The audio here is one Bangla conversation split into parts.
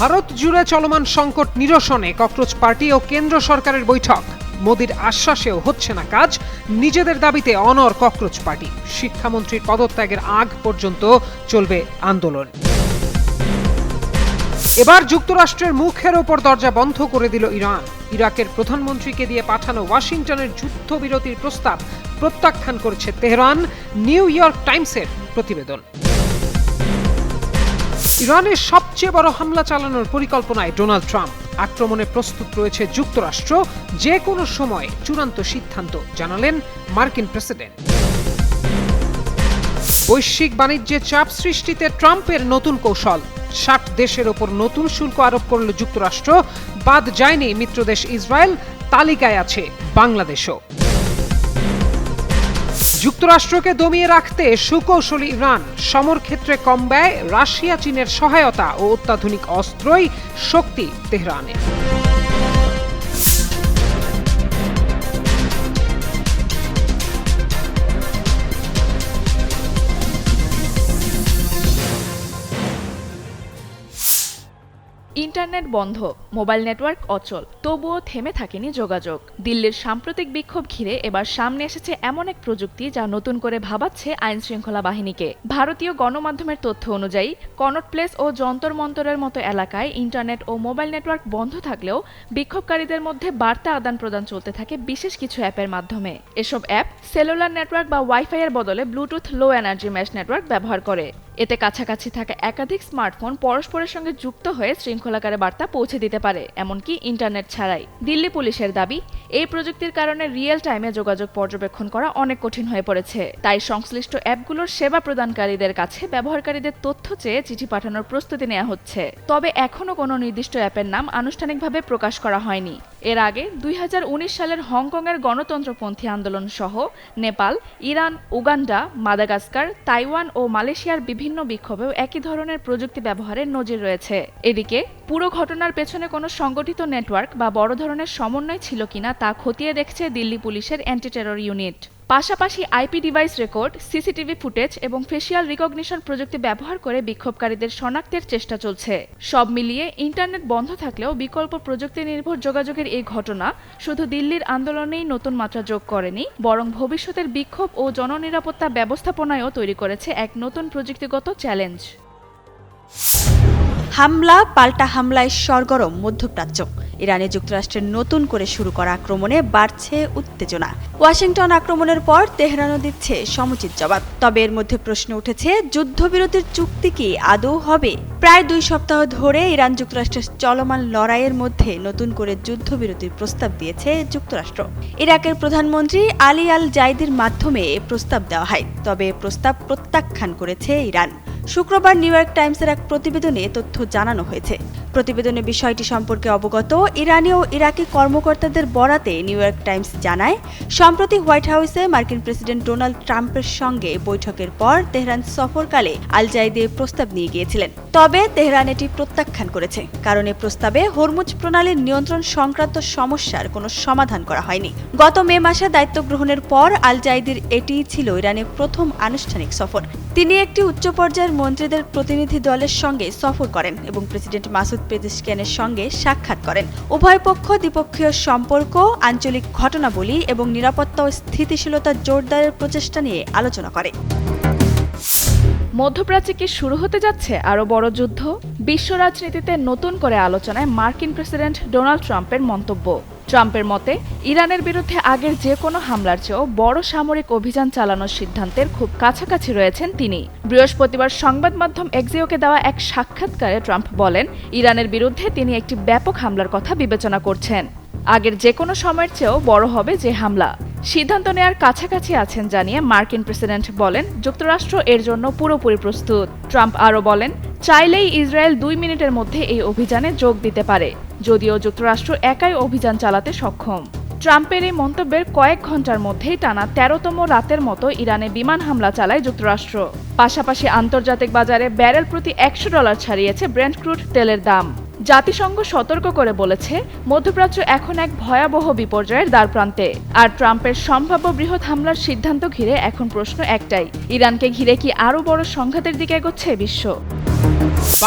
ভারত জুড়ে চলমান সংকট নিরসনে ককরোচ পার্টি ও কেন্দ্র সরকারের বৈঠক। মোদির আশ্বাসেও হচ্ছে না কাজ, নিজেদের দাবিতে অনড় ককরোচ পার্টি। শিক্ষামন্ত্রীর পদত্যাগের আগ পর্যন্ত চলবে আন্দোলন। এবার যুক্তরাষ্ট্রের মুখের ওপর দরজা বন্ধ করে দিল ইরান। ইরাকের প্রধানমন্ত্রীকে দিয়ে পাঠানো ওয়াশিংটনের যুদ্ধবিরতির প্রস্তাব প্রত্যাখ্যান করেছে তেহরান, নিউ ইয়র্ক টাইমসের প্রতিবেদন। ইরানের সবচেয়ে বড় হামলা চালানোর পরিকল্পনায় ডোনাল্ড ট্রাম্প। আক্রমণে প্রস্তুত রয়েছে যুক্তরাষ্ট্র, যে কোনো সময় চূড়ান্ত সিদ্ধান্ত জানালেন মার্কিন প্রেসিডেন্ট। বৈশ্বিক বাণিজ্যে চাপ সৃষ্টিতে ট্রাম্পের নতুন কৌশল। 60 দেশের ওপর নতুন শুল্ক আরোপ করল যুক্তরাষ্ট্র। বাদ যায়নি মিত্রদেশ ইসরায়েল, তালিকায় আছে বাংলাদেশও। যুক্তরাষ্ট্রকে দমিয়ে রাখতে সুকৌশলী ইরান, সমরক্ষেত্রে কম ব্যয়, রাশিয়া চীনের সহায়তা ও অত্যাধুনিক অস্ত্রই শক্তি তেহরানের। ইন্টারনেট বন্ধ, মোবাইল নেটওয়ার্ক অচল, তবুও থেমে থাকেনি যোগাযোগ। দিল্লির সাম্প্রতিক বিক্ষোভ ঘিরে এবার সামনে এসেছে এমন এক প্রযুক্তি যা নতুন করে ভাবাচ্ছে আইন শৃঙ্খলা বাহিনীকে। ভারতীয় গণমাধ্যমের তথ্য অনুযায়ী কনট প্লেস ও যন্তর মন্তরের মতো এলাকায় ইন্টারনেট ও মোবাইল নেটওয়ার্ক বন্ধ থাকলেও বিক্ষোভকারীদের মধ্যে বার্তা আদান প্রদান চলতে থাকে বিশেষ কিছু অ্যাপের মাধ্যমে। এসব অ্যাপ সেলুলার নেটওয়ার্ক বা ওয়াইফাই এর বদলে Bluetooth low energy mesh network ব্যবহার করে। এতে কাছাকাছি থাকা একাধিক স্মার্টফোন পরস্পরের সঙ্গে যুক্ত হয়ে শৃঙ্খলাকারে বার্তা পৌঁছে দিতে পারে, এমনকি ইন্টারনেট ছাড়াই। দিল্লি পুলিশের দাবি, এই প্রযুক্তির কারণে রিয়েল টাইমে যোগাযোগ পর্যবেক্ষণ করা অনেক কঠিন হয়ে পড়েছে। তাই সংশ্লিষ্ট অ্যাপগুলোর সেবা প্রদানকারীদের কাছে ব্যবহারকারীদের তথ্য চেয়ে চিঠি পাঠানোর প্রস্তুতি নেওয়া হচ্ছে। তবে এখনও কোনো নির্দিষ্ট অ্যাপের নাম আনুষ্ঠানিকভাবে প্রকাশ করা হয়নি। এর আগে 2019 সালের হংকংয়ের গণতন্ত্রপন্থী আন্দোলন সহ Nepal, Iran, Uganda, Madagascar, Taiwan ও মালয়েশিয়ার বিভিন্ন বিক্ষোভেও একই ধরনের প্রযুক্তি ব্যবহারের নজির রয়েছে। এদিকে পুরো ঘটনার পেছনে কোনো সংগঠিত নেটওয়ার্ক বা বড় ধরনের সমন্বয় ছিল কিনা তা খতিয়ে দেখছে দিল্লি পুলিশের অ্যান্টি টেরর ইউনিট। পাশাপাশি IP device record, CCTV footage এবং ফেসিয়াল রিকগনিশন প্রযুক্তি ব্যবহার করে বিক্ষোভকারীদের শনাক্তের চেষ্টা চলছে। সব মিলিয়ে ইন্টারনেট বন্ধ থাকলেও বিকল্প প্রযুক্তি নির্ভর যোগাযোগের এই ঘটনা শুধু দিল্লির আন্দোলনেই নতুন মাত্রা যোগ করেনি, বরং ভবিষ্যতের বিক্ষোভ ও জননিরাপত্তা ব্যবস্থাপনায়ও তৈরি করেছে এক নতুন প্রযুক্তিগত চ্যালেঞ্জ। হামলা পাল্টা হামলায় সরগরম মধ্যপ্রাচ্য। ইরানে যুক্তরাষ্ট্রের নতুন করে শুরু করা আক্রমণে বাড়ছে উত্তেজনা। ওয়াশিংটন আক্রমণের পর তেহরানও দিচ্ছে সমুচিত জবাব। তবে এর মধ্যে প্রশ্ন উঠেছে, যুদ্ধবিরতির চুক্তি কি আদৌ হবে? প্রায় 2 সপ্তাহ ধরে ইরান যুক্তরাষ্ট্রের চলমান লড়াইয়ের মধ্যে নতুন করে যুদ্ধবিরতির প্রস্তাব দিয়েছে যুক্তরাষ্ট্র। ইরাকের প্রধানমন্ত্রী আলী আল জাইদির মাধ্যমে এ প্রস্তাব দেওয়া হয়, তবে প্রস্তাব প্রত্যাখ্যান করেছে ইরান। শুক্রবার নিউ ইয়র্ক টাইমসের এক প্রতিবেদনে তথ্য জানানো হয়েছে। প্রতিবেদনে বিষয়টি সম্পর্কে অবগত ইরানি ও ইরাকি কর্মকর্তাদের বরাতে নিউ ইয়র্ক টাইমস জানায়, সম্প্রতি হোয়াইট হাউসে মার্কিন প্রেসিডেন্ট ডোনাল্ড ট্রাম্পের সঙ্গে বৈঠকের পর তেহরান সফরকালে আল জাইদি প্রস্তাব নিয়ে গিয়েছিলেন। তবে তেহরান এটি প্রত্যাখ্যান করেছে, কারণ এ প্রস্তাবে হরমুজ প্রণালীর নিয়ন্ত্রণ সংক্রান্ত সমস্যার কোনো সমাধান করা হয়নি। গত মে মাসে দায়িত্ব গ্রহণের পর আল জাইদির এটিই ছিল ইরানের প্রথম আনুষ্ঠানিক সফর। তিনি একটি উচ্চ পর্যায়ের মন্ত্রীদের প্রতিনিধি দলের সঙ্গে সফর করেন এবং প্রেসিডেন্ট মাসুদ পেজেশকিয়ানের সঙ্গে সাক্ষাৎ করেন। উভয় পক্ষ দ্বিপক্ষীয় সম্পর্ক, আঞ্চলিক ঘটনাবলী এবং নিরাপত্তা ও স্থিতিশীলতা জোরদারের প্রচেষ্টা নিয়ে আলোচনা করে। মধ্যপ্রাচ্যে কি শুরু হতে যাচ্ছে আরও বড় যুদ্ধ? বিশ্ব রাজনীতিতে নতুন করে আলোচনায় মার্কিন প্রেসিডেন্ট ডোনাল্ড ট্রাম্পের মন্তব্য। ট্রাম্পের মতে, ইরানের বিরুদ্ধে আগের যে কোনো হামলার চেয়েও বড় সামরিক অভিযান চালানোর সিদ্ধান্তের খুব কাছাকাছি রয়েছেন তিনি। বৃহস্পতিবার সংবাদ মাধ্যম এক্সিওকে দেওয়া এক সাক্ষাৎকারে ট্রাম্প বলেন, ইরানের বিরুদ্ধে তিনি একটি ব্যাপক হামলার কথা বিবেচনা করছেন। আগের যে কোনো সময়ের চেয়েও বড় হবে যে হামলা। সিদ্ধান্ত নেয়ার কাছাকাছি আছেন জানিয়ে মার্কিন প্রেসিডেন্ট বলেন, যুক্তরাষ্ট্র এর জন্য পুরোপুরি প্রস্তুত। ট্রাম্প আরও বলেন, চাইলেই ইসরায়েল 2 মিনিটের মধ্যে এই অভিযানে যোগ দিতে পারে, যদিও যুক্তরাষ্ট্র একাই অভিযান চালাতে সক্ষম। ট্রাম্পের এই মন্তব্যের কয়েক ঘন্টার মধ্যেই টানা 13তম রাতের মতো ইরানে বিমান হামলা চালায় যুক্তরাষ্ট্র। পাশাপাশি আন্তর্জাতিক বাজারে ব্যারেল প্রতি $100 ছাড়িয়েছে ব্রেন্ট ক্রুড তেলের দাম। জাতিসংঘ সতর্ক করে বলেছে, মধ্যপ্রাচ্য এখন এক ভয়াবহ বিপর্যয়ের দ্বারপ্রান্তে। আর ট্রাম্পের সম্ভাব্য বৃহৎ হামলার সিদ্ধান্ত ঘিরে এখন প্রশ্ন একটাই, ইরানকে ঘিরে কি আরও বড় সংঘাতের দিকে এগোচ্ছে বিশ্ব?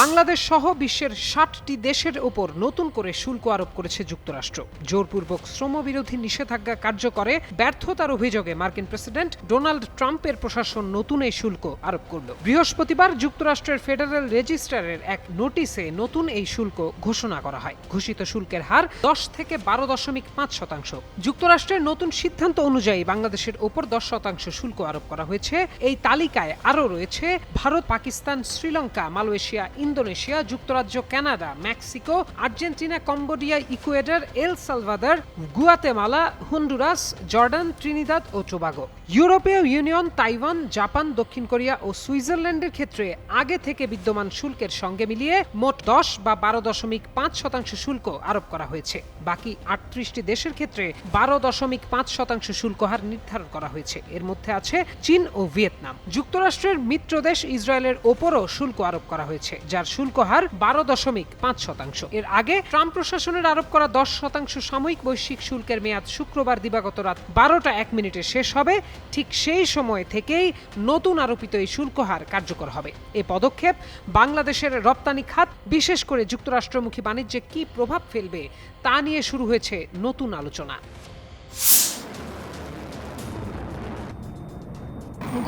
বাংলাদেশ সহ বিশ্বের ৬০টি দেশের ওপর নতুন করে শুল্ক আরোপ করেছে যুক্তরাষ্ট্র। জোরপূর্বক শ্রমবিরোধী নিষেধাজ্ঞা কার্যকরে ব্যর্থতার অভিযোগে মার্কিন প্রেসিডেন্ট ডোনাল্ড ট্রাম্পের প্রশাসন নতুন এই শুল্ক আরোপ করল। বৃহস্পতিবার যুক্তরাষ্ট্রের ফেডারেল রেজিস্ট্রারের এক নোটিশে নতুন এই শুল্ক ঘোষণা করা হয়। ঘোষিত শুল্কের হার ১০ থেকে ১২.৫%। যুক্তরাষ্ট্রের নতুন সিদ্ধান্ত অনুযায়ী বাংলাদেশের ওপর 10% শুল্ক আরোপ করা হয়েছে। এই তালিকায় আরও রয়েছে ভারত, পাকিস্তান, শ্রীলঙ্কা, মালয়েশিয়া, ইন্দোনেশিয়া, যুক্তরাজ্য, Canada, Mexico, Argentina, Cambodia, Ecuador, El Salvador, Guatemala, Honduras, Jordan, Trinidad ও টোবাগো। ইউরোপীয় ইউনিয়ন, তাইওয়ান, জাপান, দক্ষিণ কোরিয়া ও সুইজারল্যান্ডের ক্ষেত্রে আগে থেকে বিদ্যমান শুল্কের সঙ্গে মিলিয়ে মোট 10 বা 12.5% শুল্ক আরোপ করা হয়েছে। বাকি 38টি দেশের ক্ষেত্রে 12.5% শুল্ক হার নির্ধারণ করা হয়েছে। এর মধ্যে আছে চীন ও ভিয়েতনাম। যুক্তরাষ্ট্রের মিত্রদেশ ইসরায়েলের ওপরও শুল্ক আরোপ করা হয়েছে, যার শুল্ক হার 12.5%। এর আগে ট্রাম্প প্রশাসনের আরোপ করা 10% সাময়িক বৈশ্বিক শুল্কের মেয়াদ শুক্রবার দিবাগত রাত 12:01 শেষ হবে। ঠিক সেই সময় থেকেই নতুন আরোপিত এই শুল্ক হার কার্যকর হবে। এই পদক্ষেপ বাংলাদেশের রপ্তানি খাত, বিশেষ করে যুক্তরাষ্ট্রমুখী বাণিজ্যে কি প্রভাব ফেলবে তা নিয়ে শুরু হয়েছে নতুন আলোচনা।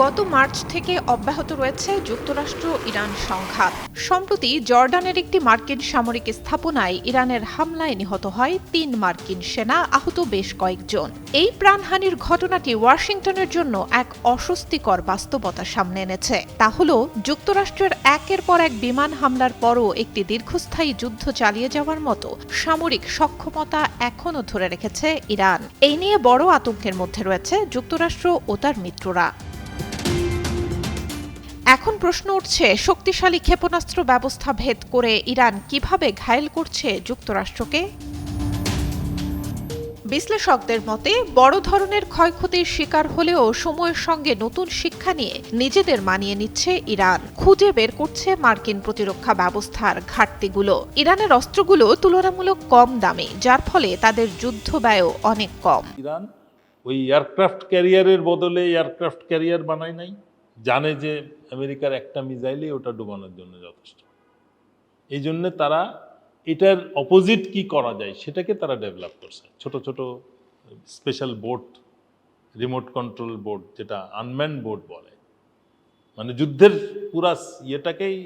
গত মার্চ থেকে অব্যাহত রয়েছে যুক্তরাষ্ট্র ইরান সংঘাত। সম্প্রতি জর্ডানের একটি মার্কিন সামরিক স্থাপনায় ইরানের হামলায় নিহত হয় 3 মার্কিন সেনা, আহত বেশ কয়েকজন। এই প্রাণহানির ঘটনাটি ওয়াশিংটনের জন্য এক অস্বস্তিকর বাস্তবতা সামনে এনেছে। তা হল যুক্তরাষ্ট্রের একের পর এক বিমান হামলার পরও একটি দীর্ঘস্থায়ী যুদ্ধ চালিয়ে যাওয়ার মতো সামরিক সক্ষমতা এখনও ধরে রেখেছে ইরান। এই নিয়ে বড় আতঙ্কের মধ্যে রয়েছে যুক্তরাষ্ট্র ও তার মিত্ররা। এখন প্রশ্ন উঠছে, শক্তিশালী ক্ষেপণাস্ত্র ব্যবস্থা ভেদ করে ইরান কিভাবে ঘায়েল করছে যুক্তরাষ্ট্রকে? বিশ্লেষকদের মতে বড় ধরনের ক্ষয়ক্ষতির শিকার হলেও সময়ের সঙ্গে নতুন শিক্ষা নিয়ে নিজেদের মানিয়ে নিচ্ছে ইরান। খুঁজে বের করছে মার্কিন প্রতিরক্ষা ব্যবস্থার ঘাটতিগুলো। ইরানের অস্ত্রগুলো তুলনামূলক কম দামি, যার ফলে তাদের যুদ্ধ ব্যয়ও অনেক কম। ইরান ওই এয়ারক্রাফট ক্যারিয়ারের বদলে এয়ারক্রাফট ক্যারিয়ার বানায় নাই, জানে যে আমেরিকার একটা মিসাইলই ওটা ডুবানোর জন্য যথেষ্ট। এই জন্য তারা এটার অপোজিট কি করা যায় সেটাকে তারা ডেভেলপ করছে। ছোট ছোট special boat, remote control boat, যেটা আনম্যান বোট বলে, মানে যুদ্ধের পুরা ইয়েটাকেই,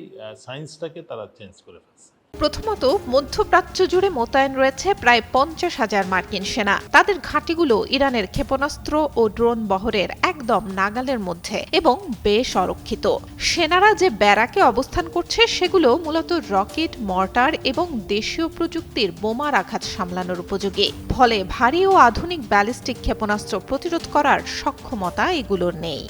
সায়েন্সটাকে তারা চেঞ্জ করে ফেলছে। প্রথমত, মধ্যপ্রাচ্য জুড়ে মোতায়েন রয়েছে প্রায় 50,000 মার্কিন সেনা। তাদের ঘাঁটিগুলো ইরানের ক্ষেপণাস্ত্র ও ড্রোন বহরের একদম নাগালের মধ্যে এবং বেশ অরক্ষিত। সেনারা যে ব্যারাকে অবস্থান করছে সেগুলো মূলত রকেট, মর্টার এবং দেশীয় প্রযুক্তির বোমার আঘাত সামলানোর উপযোগী। ফলে ভারী ও আধুনিক ব্যালিস্টিক ক্ষেপণাস্ত্র প্রতিরোধ করার সক্ষমতা এগুলোর নেই।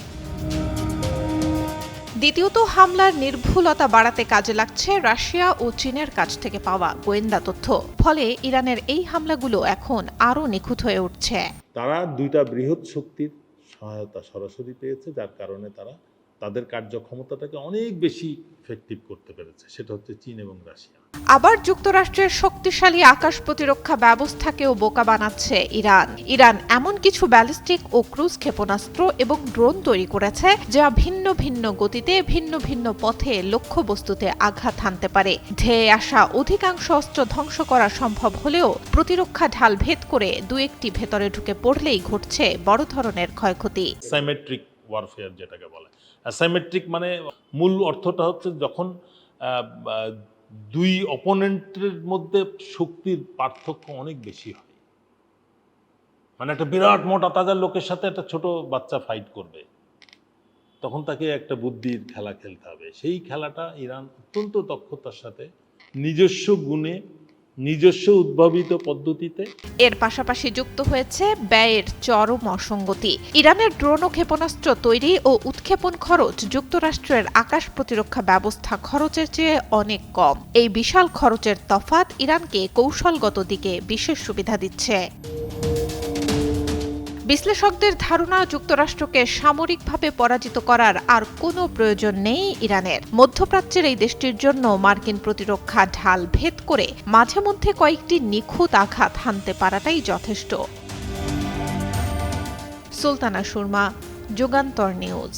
দ্বিতীয়ত, হামলার নির্ভুলতা বাড়াতে কাজে লাগছে রাশিয়া ও চীনের কাছ থেকে পাওয়া গোয়েন্দা তথ্য। ফলে ইরানের এই হামলাগুলো এখন আরও নিখুঁত হয়ে উঠছে। তারা দুইটা বৃহৎ শক্তির সহায়তা সরাসরি পেয়েছে, যার কারণে তারা তাদের কার্যক্ষমতাটাকে অনেক বেশি ইফেক্টিভ করতে পেরেছে। সেটা হচ্ছে চীন এবং রাশিয়া। আবার যুক্তরাষ্ট্রের শক্তিশালী আকাশ প্রতিরক্ষা ব্যবস্থাকেও বোকা বানাচ্ছে ইরান। ইরান এমন কিছু ব্যালিস্টিক ও ক্রুজ ক্ষেপণাস্ত্র এবং ড্রোন তৈরি করেছে যা ভিন্ন ভিন্ন গতিতে, ভিন্ন ভিন্ন পথে লক্ষ্যবস্তুতে আঘাত হানতে পারে। ধেয়ে আসা অধিকাংশ অস্ত্র ধ্বংস করা সম্ভব হলেও প্রতিরক্ষা ঢাল ভেদ করে দু একটি ভেতরে ঢুকে পড়লেই ঘটছে বড় ধরনের ক্ষয়ক্ষতি। অ্যাসাইমেট্রিক ওয়ারফেয়ার যেটাকে বলে। অ্যাসাইমেট্রিক মানে মূল অর্থটা হচ্ছে যখন দুই অপোনেন্টের মধ্যে শক্তির পার্থক্য অনেক বেশি হয়। মানে একটা বিরাট মোটা তাজা লোকের সাথে একটা ছোট বাচ্চা ফাইট করবে, তখন তাকে একটা বুদ্ধির খেলা খেলতে হবে। সেই খেলাটা ইরান অত্যন্ত দক্ষতার সাথে নিজস্ব গুণে, নিজস্ব উদ্ভাবিত পদ্ধতিতে। এর পাশাপাশি যুক্ত হয়েছে ব্যয়ের চরম অসঙ্গতি। ইরানের ড্রোন ও ক্ষেপণাস্ত্র তৈরি ও উৎক্ষেপণ খরচ যুক্তরাষ্ট্রের আকাশ প্রতিরক্ষা ব্যবস্থা খরচের চেয়ে অনেক কম। এই বিশাল খরচের তফাৎ ইরানকে কৌশলগত দিকে বিশেষ সুবিধা দিচ্ছে। বিশ্লেষকদের ধারণা, যুক্তরাষ্ট্রকে সামরিকভাবে পরাজিত করার আর কোনো প্রয়োজন নেই ইরানের। মধ্যপ্রাচ্যের এই দেশটির জন্য মার্কিন প্রতিরক্ষা ঢাল ভেদ করে মাঝে মধ্যে কয়েকটি নিখুঁত আঘাত হানতে পারাটাই যথেষ্ট। সুলতানা সুরমা, যুগান্তর নিউজ।